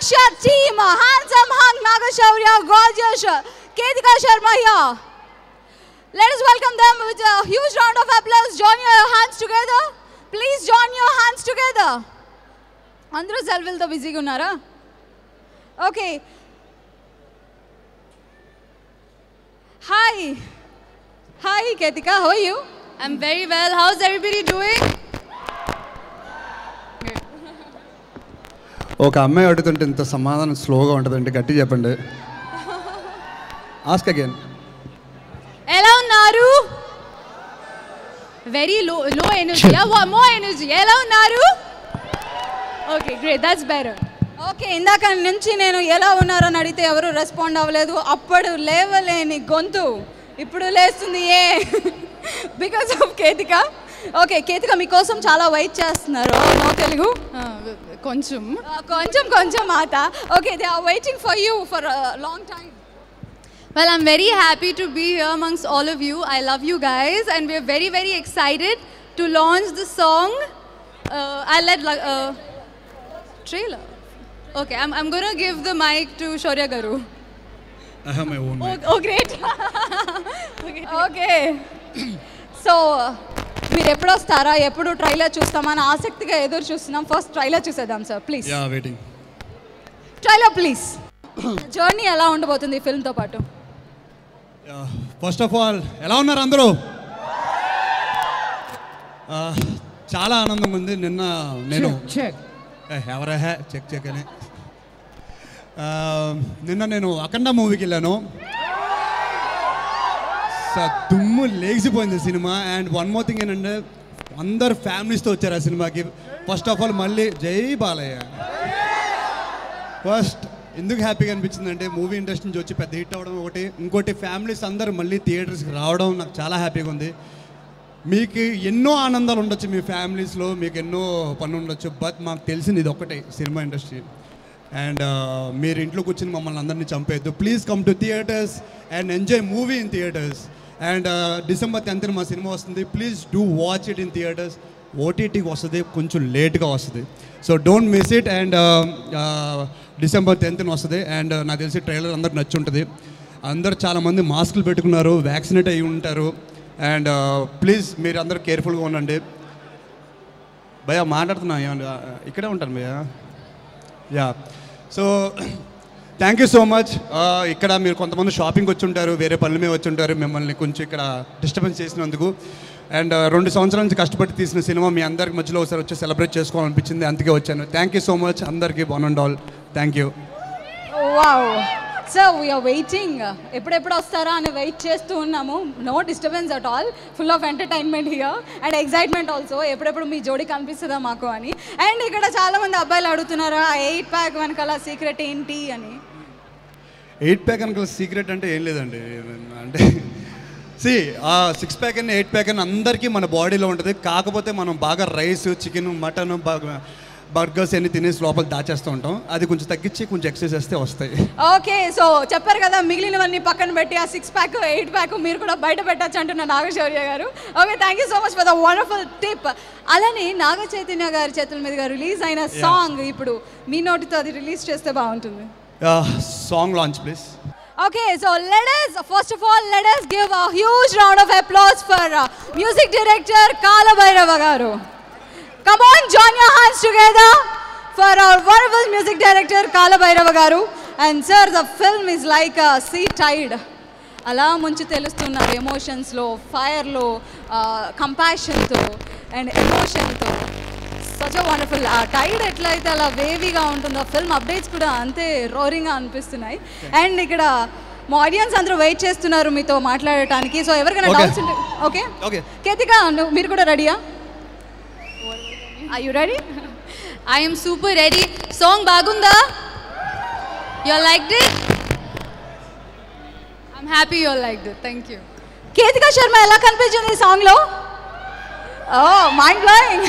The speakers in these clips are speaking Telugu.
Daksha team, handsome hunk Nagashaurya, gorgeous Ketika Sharma here. Let us welcome them with a huge round of applause. Join your hands together. Please join your hands together. Andru selfilto busy ga unnara? Okay. Hi. Hi Ketika, how are you? I'm very well. How's everybody doing? ఒక అమ్మాయి అడుగుతుంటే ఇంత సమాధానం స్లోగా ఉంటుందంటే గట్టి చెప్పండి. Ask again. ఎలా ఉన్నారు? Very low energy. Yeah, more energy. ఎలా ఉన్నారు? Okay, great. That's better. Okay, ఇందాక నుంచి నేను ఎలా ఉన్నారని అడిగితే ఎవరు రెస్పాండ్ అవ్వలేదు. అప్పుడు లేవలేని గొంతు ఇప్పుడు లేస్తుంది. Because of Ketika. Okay, Ketika మీకోసం చాలా వెయిట్ చేస్తున్నారు. నో తెలుగు కొంచెం కొంచెం మాట. Okay, they are waiting for you for long time. Well, I'm very happy to be here amongst all of you. I love you guys and we're very, very excited to launch the song. I'll let trailer. Okay, I'm going to give the mic to Shaurya Garu. I have my own mic. Oh, great. Okay. So మీరు ఎప్పుడు వస్తారా, ఎప్పుడు ట్రైలర్ చూస్తామని ఆసక్తిగా ఎదురు చూస్తున్నాం. ఫస్ట్ ట్రైలర్ చూసేద్దాం sir, please. Yeah, waiting. Trailer please. Journey ఎలా ఉండబోతుంది ఈ ఫిల్మ్తో పాటు? ఫస్ట్ ఆఫ్ ఆల్ ఎలా ఉన్నారు అందరూ? చాలా ఆనందంగా ఉంది. నిన్న నేను ఎవరా చెక్ అని నిన్న నేను అఖండ మూవీకి వెళ్ళాను. దుమ్ము లేచిపోయింది సినిమా. అండ్ వన్ మోర్ థింగ్ ఏంటంటే అందరు ఫ్యామిలీస్తో వచ్చారు ఆ సినిమాకి. ఫస్ట్ ఆఫ్ ఆల్ మళ్ళీ జై బాలయ్య. ఫస్ట్ ఎందుకు హ్యాపీగా అనిపించింది అంటే మూవీ ఇండస్ట్రీ నుంచి వచ్చి పెద్ద హిట్ అవ్వడం ఒకటి, ఇంకోటి ఫ్యామిలీస్ అందరూ మళ్ళీ థియేటర్స్కి రావడం నాకు చాలా హ్యాపీగా ఉంది. మీకు ఎన్నో ఆనందాలు ఉండొచ్చు మీ ఫ్యామిలీస్లో, మీకు ఎన్నో పనులు ఉండొచ్చు, బట్ మాకు తెలిసింది ఇది ఒక్కటే సినిమా ఇండస్ట్రీ. అండ్ మీరు ఇంట్లో కూర్చొని మమ్మల్ని అందరినీ చంపేయద్దు. Please come to theatres and enjoy movie in theatres. And December 10th మా సినిమా వస్తుంది. Please do watch it in theatres. ఓటీటీకి వస్తుంది, కొంచెం లేట్గా వస్తుంది, so don't miss it. And December 10th వస్తుంది. అండ్ నాకు తెలిసి ట్రైలర్ అందరికి నచ్చి ఉంటుంది. అందరు చాలామంది మాస్కులు పెట్టుకున్నారు, వ్యాక్సినేట్ అయ్యి ఉంటారు. అండ్ ప్లీజ్ మీరు అందరూ కేర్ఫుల్గా ఉండండి. భయ్యా మాట్లాడుతున్నా, ఇక్కడే ఉంటాను భయ్యా. Yeah, so thank you so much. ఇక్కడ మీరు కొంతమంది షాపింగ్ వచ్చి ఉంటారు, వేరే పనుల మీద వచ్చి ఉంటారు, మిమ్మల్ని కొంచెం ఇక్కడ డిస్టర్బెన్స్ చేసినందుకు. అండ్ 2 సంవత్సరాల నుంచి కష్టపడి తీసిన సినిమా మీ అందరికి మధ్యలో ఒకసారి వచ్చి సెలబ్రేట్ చేసుకోవాలనిపించింది, అందుకే వచ్చాను. థ్యాంక్ యూ సో మచ్ అందరికీ. One and all thank you. Wow sir, we're waiting. ఎప్పుడెప్పుడు వస్తారా అని వెయిట్ చేస్తూ ఉన్నాము. No disturbance at all, full of entertainment here and excitement also. ఎప్పుడెప్పుడు మీ జోడీ కనిపిస్తుందా మాకు అని. అండ్ ఇక్కడ చాలామంది అబ్బాయిలు అడుగుతున్నారు, ఆ 8 ప్యాక్ వెనకాల సీక్రెట్ ఏంటి అని. 8 ప్యాక్ వెనకాల సీక్రెట్ అంటే ఏం లేదండి. అంటే ఆ 6 ప్యాక్ అని 8 ప్యాక్ అని అందరికీ మన బాడీలో ఉంటుంది. కాకపోతే మనం బాగా రైస్, చికెన్, మటన్, బర్గర్స్ అన్ని తినేసి లోపల దాచేస్తూ ఉంటాం. అది కొంచెం తగ్గించి కొంచెం ఎక్సర్సైజ్ చేస్తే వస్తాయి. ఓకే, సో చెప్పారు కదా, మిగిలినవన్నీ పక్కన పెట్టి ఆ 6 ప్యాక్ 8 ప్యాక్ మీరు కూడా బయట పెట్టచ్చు అంటున్న నాగశౌర్య గారు. Okay, thank you so much for the wonderful tip. అలానే నాగ చైతన్య గారి చేతుల మీదుగా రిలీజ్ అయిన సాంగ్ ఇప్పుడు మీ నోటితో అది రిలీజ్ చేస్తే బాగుంటుంది. Song launch please. Okay, so first of all, let us give a huge round of applause for music director Kala Bhairava garu. Come on, join your hands together for our wonderful music director Kala Bhairava garu. And sir, the film is like a sea tide. అలా ముంచి తెలుస్తున్నారు ఎమోషన్స్లో, ఫైర్లో, కంపాషన్తో అండ్ ఎమోషన్తో. Such a wonderful. ఆ టైడ్ ఎట్లయితే అలా వేవీగా ఉంటుందో, ఫిల్మ్ అప్డేట్స్ కూడా అంతే రోరింగ్గా అనిపిస్తున్నాయి. అండ్ ఇక్కడ మా ఆడియన్స్ అందరూ వెయిట్ చేస్తున్నారు మీతో మాట్లాడటానికి. సో ఎవరికైనా డౌట్స్ ఉంటే ఓకే. కేతిక, మీరు కూడా రెడీయా? Are you ready? I am super ready. Song bagunda? You all liked it? I'm happy you all liked it. Thank you. Ketika Sharma ఎలా కనిపించింది ఈ సాంగ్లో? Oh, mind blowing.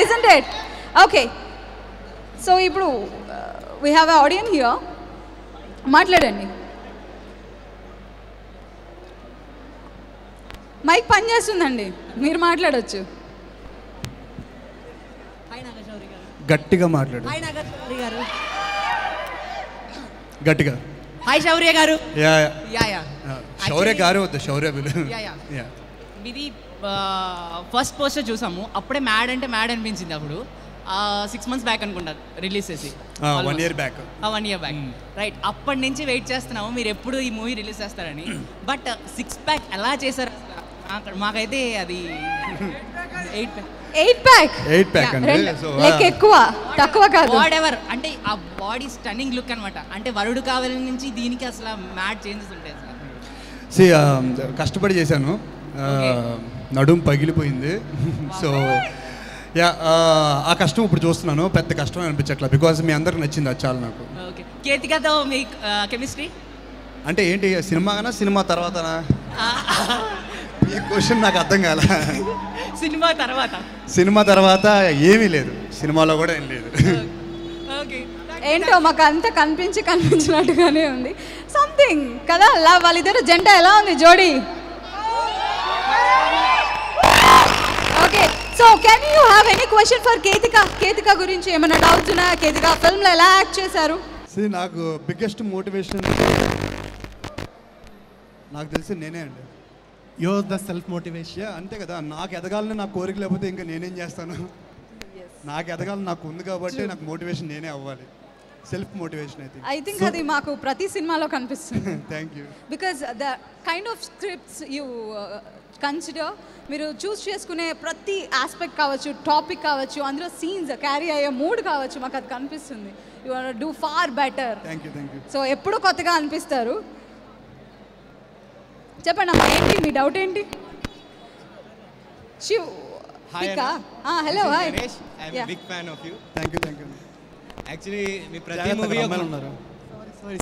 Isn't it? Okay. So ఇప్పుడు we have an audience here. మాట్లాడండి. మైక్ పనిచేస్తుందండి, మీరు మాట్లాడొచ్చు. గట్టిగా మాట్లాడు. గట్టిగా. హాయ్ శౌర్య గారు. యా యా యా శౌర్య గారు వద్దు, శౌర్య బిలు. యా మీది ఫస్ట్ పోస్టర్ చూసాము, అప్పుడే మ్యాడ్ అంటే మ్యాడ్ అనిపించింది. అప్పుడు 6 months బ్యాక్ అనుకుంటారు రిలీజ్ చేసి. 1 year back. 1 year back right. అప్పటి నుంచి వెయిట్ చేస్తున్నాము మీరు ఎప్పుడు ఈ మూవీ రిలీజ్ చేస్తారని. బట్ 6 pack ఎలా చేశారు మాకైతే అది 8 pack అంటే లెక్క ఎక్కువ తక్కువ కాదు. వాట్ ఎవర్ అంటే ఆ బాడీ స్టన్నింగ్ లుక్ అనమాట. అంటే వరుడు కావాలి నుంచి దీనికి అసలు మ్యాడ్ చేంజెస్ ఉంటాయి సార్. కష్టపడి చేశాను, నడుం పగిలిపోయింది. సో యా ఆ కష్టం ఇప్పుడు చూస్తున్నాను, పెద్ద కష్టం అనిపించట్లా, బికాజ్ మీ అందరికి నచ్చింది అది చాలా నాకు. ఓకే కేతికతో మీ కెమిస్ట్రీ అంటే ఏంటి, సినిమానా సినిమా తర్వాతనా? ఈ క్వశ్చన్ నాకు అర్థం కాల. సినిమా తర్వాత ఏమీ లేదు, సినిమాలో కూడా ఏం లేదు. ఏంటో మాకు అంత కనిపించినట్టుగానే ఉంది సంథింగ్ కదా. వాళ్ళిద్దరు జంట ఎలా ఉంది జోడీ? Okay, so can you have any question for Ketika గురించి ఏమైనా డౌట్స్ ఉన్నాయా? కేతిక ఫిల్మ్లో ఎలా యాక్ట్ చేశారు? నాకు బిగ్గెస్ట్ మోటివేషన్ నాకు తెలిసి నేనే అండి. You're the self motivation. అంతే కదా, నాకు ఎదగాలని నాకు కోరిక లేకపోతే ఇంకా నేనేం చేస్తాను? నాకు ఎదగాలని నాకు ఉంది కాబట్టి నాకు మోటివేషన్ నేనే అవ్వాలి. సెల్ఫ్ మోటివేషన్ అయితే ఐ థింక్ అది మాకు ప్రతి సినిమాలో కనిపిస్తుంది. Thank you. Because the kind of scripts you consider, మీరు చూస్ చేసుకునే ప్రతి ఆస్పెక్ట్ కావచ్చు, టాపిక్ కావచ్చు, అందులో సీన్స్ క్యారీ అయ్యే మూడ్ కావచ్చు, మాకు అది కనిపిస్తుంది. You want do far better. Thank you. So ఎప్పుడు కొత్తగా అనిపిస్తారు. చెప్పండి అమ్మా, ఏంటి మీ డౌట్ ఏంటి? Shiv hello hi. I am big fan of you. Thank you. Actually మీ ప్రతి మూవీ ఉన్నారు.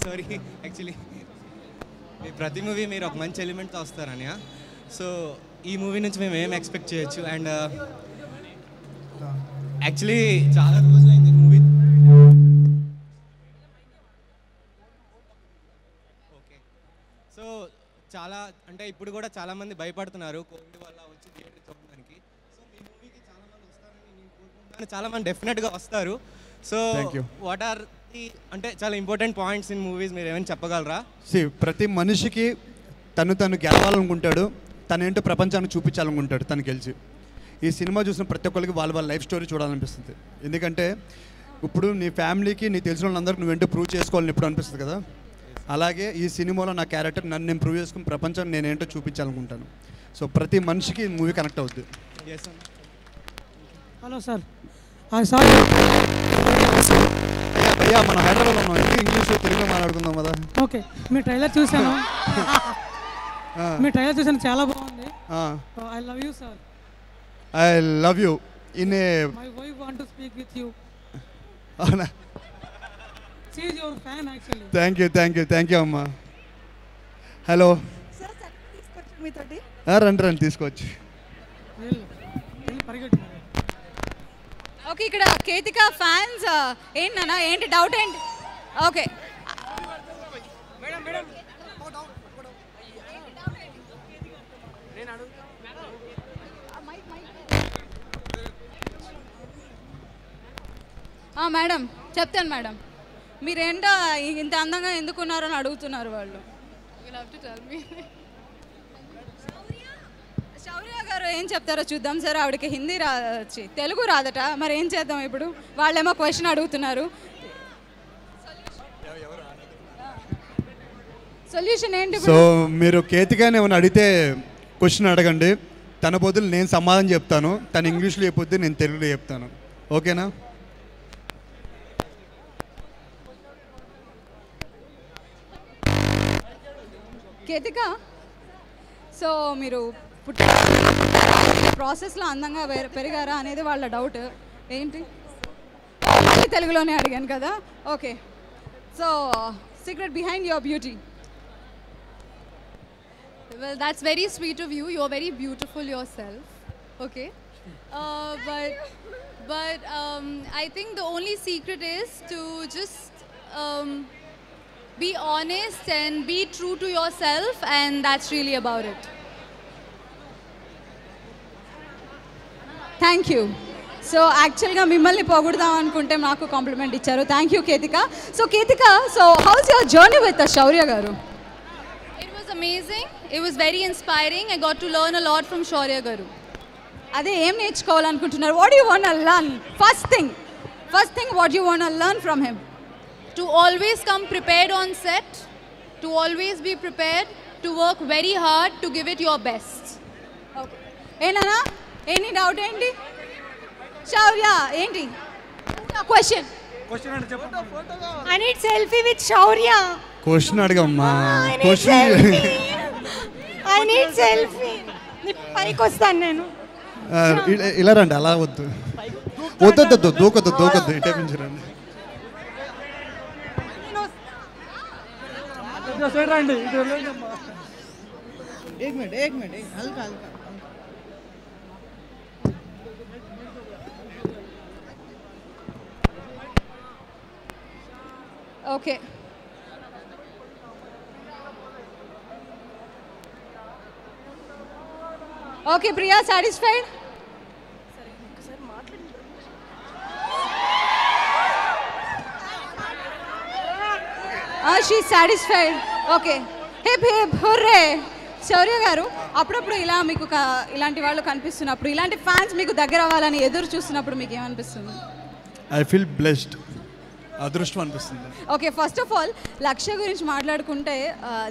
సారీ యాక్చువల్లీ మీ ప్రతి మూవీ మీరు ఒక మంచి ఎలిమెంట్తో వస్తారని. సో ఈ మూవీ నుంచి మేము ఏం ఎక్స్పెక్ట్ చేయొచ్చు? అండ్ యాక్చువల్లీ చాలా రోజులైంది మూవీ. ఓకే, సో చాలా అంటే ఇప్పుడు కూడా చాలామంది భయపడుతున్నారు కోవిడ్ వల్ల వచ్చి థియేటర్ చూడడానికి. సో మీ మూవీకి చాలామంది వస్తారని నేను కోరుకుంటున్నాను. చాలామంది డెఫినెట్గా వస్తారు. సో వాట్ ఆర్ ది అంటే చాలా ఇంపార్టెంట్ పాయింట్స్ ఇన్ మూవీస్ మీరు ఏమైనా చెప్పగలరా? ప్రతి మనిషికి తను గెలవాలనుకుంటాడు, తనేంటో ప్రపంచానికి చూపించాలనుకుంటాడు తను గెలిచి. ఈ సినిమా చూసిన ప్రతి ఒక్కరికి వాళ్ళ లైఫ్ స్టోరీ చూడాలనిపిస్తుంది. ఎందుకంటే ఇప్పుడు నీ ఫ్యామిలీకి నీ తెలిసిన వాళ్ళందరికీ నువ్వేంటో ప్రూవ్ చేసుకోవాలని ఎప్పుడు అనిపిస్తుంది కదా. అలాగే ఈ సినిమాలో నా క్యారెక్టర్ నన్ను నేను ప్రూవ్ చేసుకుని ప్రపంచాన్ని నేనేంటో చూపించాలనుకుంటాను. సో ప్రతి మనిషికి మూవీ కనెక్ట్ అవుద్ది. Hello sir. సార్ అయ్యా మనం హైదరాబాద్లో ఉన్నాం, ఎందుకు ఇంగ్లీష్ తెలుగులో మాట్లాడుకుందాం కదా. ఓకే, మీ ట్రైలర్ చూసాను. చాలా బాగుంది. I love you sir. I love you in a my wife want to speak with you. అవునా? She is your fan actually. Thank you అమ్మా. హలో రండి తీసుకోవచ్చు. ఓకే, ఇక్కడ కేతిక ఫ్యాన్స్ ఏంటన్నా, ఏంటి డౌట్ ఏంటి? ఓకే మేడం చెప్తాను మేడం. మీరేంటో ఇంత అందంగా ఎందుకున్నారో అని అడుగుతున్నారు వాళ్ళు. శౌర్య గారు ఏం చెప్తారో చూద్దాం సార్. ఆవిడకి హిందీ తెలుగు రాదట, మరి ఏం చేద్దాం ఇప్పుడు? వాళ్ళేమో క్వశ్చన్ అడుగుతున్నారు. సొల్యూషన్ ఏంటి? సో మీరు కేతికాని ఏమైనా అడిగితే క్వశ్చన్ అడగండి, తన బదులు నేను సమాధానం చెప్తాను. తను ఇంగ్లీష్లో చెప్పొద్దు, నేను తెలుగులో చెప్తాను. ఓకేనా? కేతిక, సో మీరు ప్రాసెస్లో అందంగా పెరిగారా అనేది వాళ్ళ డౌట్. ఏంటి తెలుగులోనే అడిగాను కదా. Okay, so secret behind your beauty. Well, that's very sweet of you. You're very beautiful yourself. Okay, but I think the only secret is to just be honest and be true to yourself, and that's really about it. Thank you. So యాక్చువల్గా మిమ్మల్ని పొగుడుదాం అనుకుంటే నాకు కాంప్లిమెంట్ ఇచ్చారు. Thank you Ketika. So Ketika, so how's your journey with Shourya garu? It was amazing. It was very inspiring. I got to learn a lot from Shaurya garu. అదే ఏం నేర్చుకోవాలనుకుంటున్నారు? What you want to learn? First thing what you want to learn from him? To always come prepared on set, to always be prepared, to work very hard, to give it your best. Okay. ఏనా ఎనీ డౌట్ ఏంటి? శౌర్య ఏంటి question? I need selfie with Shaurya. Question అడగమ్మా. I need selfie. పైకి వస్తాను నేను. ఇలా రండి, అలా వద్దు వద్దు దూకొద్దు ఇటే రండి. एक मिनट हल्का okay. Okay Priya, satisfied? She satisfied. Okay, hip hip hurray. Shaurya గారు, అప్పుడప్పుడు ఇలా మీకు ఇలాంటి వాళ్ళు కనిపిస్తున్నప్పుడు, ఇలాంటి ఫ్యాన్స్ మీకు దగ్గర అవ్వాలని ఎదురు చూస్తున్నప్పుడు మీకు ఏమనిపిస్తుంది? ఐ ఫీల్ బ్లెస్డ్, అదృష్టం అనిపిస్తుంది. ఓకే, ఫస్ట్ ఆఫ్ ఆల్ లక్ష్య గురించి మాట్లాడుకుంటే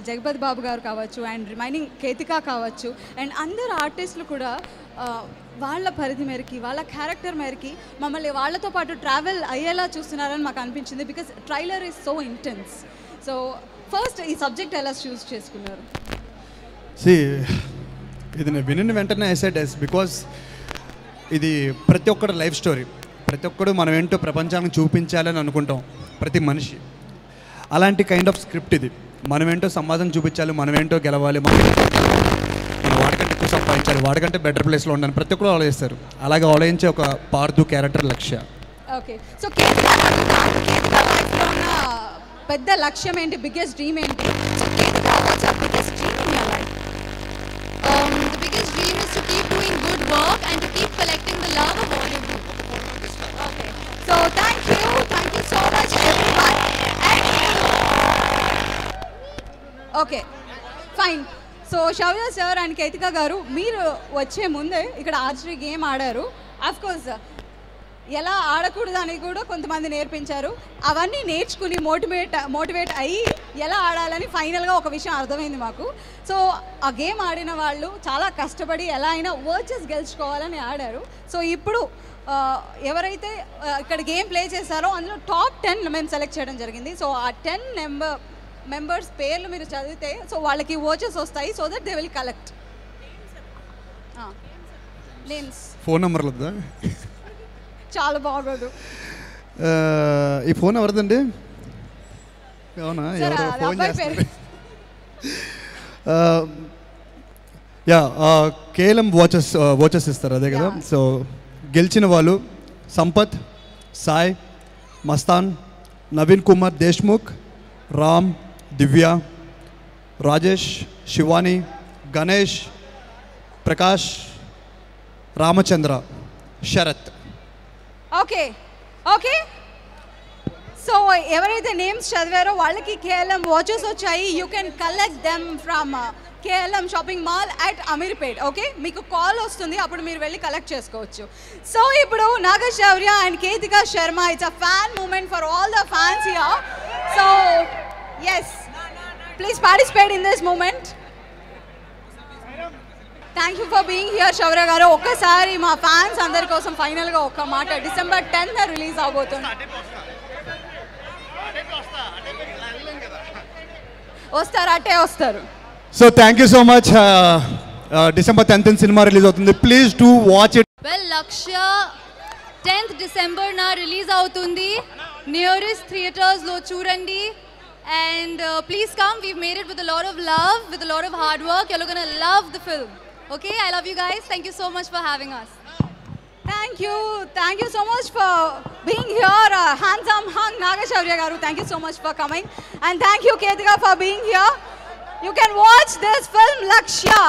జగపతి బాబు గారు కావచ్చు, అండ్ రిమైనింగ్ కేతిక కావచ్చు, అండ్ అందరు ఆర్టిస్టులు కూడా వాళ్ళ పరిధి మేరకి, వాళ్ళ క్యారెక్టర్ మేరకి మమ్మల్ని వాళ్ళతో పాటు ట్రావెల్ అయ్యేలా చూస్తున్నారని మాకు అనిపించింది. Because trailer is so intense. So first ఈ సబ్జెక్ట్ ఎలా చూస్ చేసుకున్నారు? ఇది నేను వినిన వెంటనే ఐ సెడ్ ఎస్, బికాస్ ఇది ప్రతి ఒక్కటి లైఫ్ స్టోరీ. ప్రతి ఒక్కడు మనం ఏంటో ప్రపంచానికి చూపించాలని అనుకుంటాం ప్రతి మనిషి. అలాంటి కైండ్ ఆఫ్ స్క్రిప్ట్ ఇది. మనమేంటో సమాజం చూపించాలి, మనమేంటో గెలవాలి, వాడికంటే ఎక్కువ సంపాదించాలి, వాడికంటే బెటర్ ప్లేస్లో ఉండాలి, ప్రతి ఒక్కరు ఆలోచిస్తారు. అలాగే ఆలోచించే ఒక పార్దు క్యారెక్టర్ లక్ష్య. ఓకే, సో పెద్ద లక్ష్యం ఏంటి? బిగ్గెస్ట్ డ్రీమ్ ఏంటి? The biggest dream is to keep doing good work and to keep collecting the love of all of you. Okay. So thank you so much everyone. Okay, fine. So Shaurya sir and Ketika గారు, మీరు వచ్చే ముందే ఇక్కడ ఆర్చరీ గేమ్ ఆడారు. అఫ్కోర్స్ ఎలా ఆడకూడదు అని కూడా కొంతమంది నేర్పించారు. అవన్నీ నేర్చుకుని మోటివేట్ అయ్యి ఎలా ఆడాలని ఫైనల్గా ఒక విషయం అర్థమైంది మాకు. సో ఆ గేమ్ ఆడిన వాళ్ళు చాలా కష్టపడి ఎలా అయినా వర్చెస్ గెలుచుకోవాలని ఆడారు. సో ఇప్పుడు ఎవరైతే ఇక్కడ గేమ్ ప్లే చేశారో అందులో టాప్ 10 మేము సెలెక్ట్ చేయడం జరిగింది. సో ఆ 10 మెంబర్స్ పేర్లు మీరు చదివితే సో వాళ్ళకి వర్చెస్ వస్తాయి. So that they will collect names. Phone నెంబర్లు వద్దా? చాలా బాగోదు. ఈ ఫోన్ ఎవరిదండి? అవునా, ఎవరో ఫోన్ చేస్తారు. యా, కేఎల్ఎం వాచెస్ ఇస్తారు, అదే కదా. సో గెలిచిన వాళ్ళు Sampath, Sai, Mastan, Naveen Kumar Deshmukh, Ram, Divya, Rajesh, Shivani, Ganesh, Prakash, Ramachandra, Sarath. Okay okay, so ఎవరైతే నేమ్స్ చదివారో వాళ్ళకి కేఎల్ఎం వాచెస్ వచ్చాయి. You can collect them from KLM shopping mall at Ameerpet. Okay, మీకు కాల్ వస్తుంది, అప్పుడు మీరు వెళ్ళి కలెక్ట్ చేసుకోవచ్చు. సో ఇప్పుడు Naga Shaurya and Ketika Sharma, it's a fan moment for all the fans here. So yes, please participate in this moment. Thank you for being here శౌర్య గారు. ఒక్కసారి మా ఫ్యాన్స్ అందరి కోసం ఫైనల్గా ఒక్క మాట, December 10th రిలీజ్ అవబోతుంది. వస్తారు, అట్టే వస్తారు. So thank you so much. December 10th cinema release అవుతుంది, please to watch it. Well, Lakshya 10th December నా రిలీజ్ అవుతుంది. నియరెస్ట్ థియేటర్స్లో చూడండి. And please come, we've made it with a lot of love, with a lot of hard work. You're going to love the film. Okay, I love you guys. Thank you so much for having us. Thank you so much for being here. Handsome hung Nagashaurya garu, thank you so much for coming. And thank you Ketika for being here. You can watch this film Lakshya